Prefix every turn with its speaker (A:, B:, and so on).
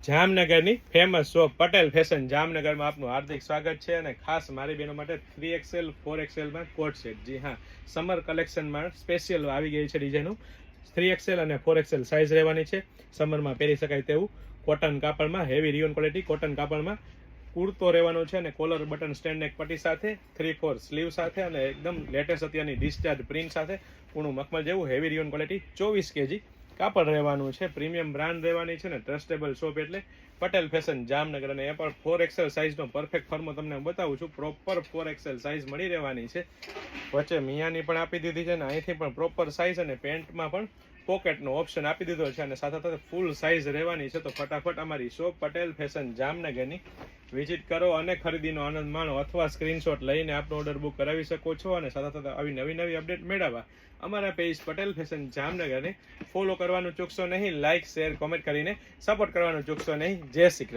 A: જામનગરની famous shop Patel fashion જામનગરમાં આપનું હાર્દિક સ્વાગત છે અને ખાસ મારી બહેનો માટે 3XL 4XL માં કોટ સેટ. જી હા, સમર કલેક્શનમાં સ્પેશિયલ આવી ગઈ છે ડિઝાઇનો. 3XL અને 4XL સાઇઝ રહેવાની છે. સમરમાં પહેરી શકાય તેવું કોટન કાપડમાં હેવી રિયોન ક્વોલિટી કોટન કાપડમાં કુર્તો રહેવાનો છે અને કોલર બટન સ્ટેન્ડ નેક પટ્ટી સાથે 3/4 સ્લીવ સાથે અને એકદમ લેટેસ્ટ અત્યારની ડિસ્ચાર્જ પ્રિન્ટ સાથે પૂર્ણ મખમલ જેવું હેવી રિયોન ક્વોલિટી 24 kg કાપડ રહેવાનું છે. પ્રીમિયમ બ્રાન્ડ રહેવાની છે ને ટ્રસ્ટેબલ શોપ એટલે પટેલ ફેશન જામનગર. અને એ પણ 4XL સાઇઝનો પરફેક્ટ ફોર્મ તમને બતાવું છું. પ્રોપર 4XL સાઇઝ મળી રહેવાની છે. વચ્ચે મિયાની પણ આપી દીધી છે અને અહીંથી પણ પ્રોપર સાઇઝ અને પેન્ટમાં પણ પોકેટનો ઓપ્શન આપી દીધો છે અને સાથે સાથે ફૂલ સાઇઝ રહેવાની છે. તો ફટાફટ અમારી શોપ પટેલ ફેશન જામનગરની વિઝિટ કરો અને ખરીદીનો આનંદ માણો અથવા સ્ક્રીનશોટ લઈને આપનો ઓર્ડર બુક કરાવી શકો છો. અને સાથે સાથે આવી નવી અપડેટ મેળવવા અમારા પેજ પટેલ ફેશન જામનગરને ફોલો કરવાનું ચૂકશો નહીં. લાઇક શેર કોમેન્ટ કરીને સપોર્ટ કરવાનું ચૂકશો નહીં. જય શ્રી કૃષ્ણ.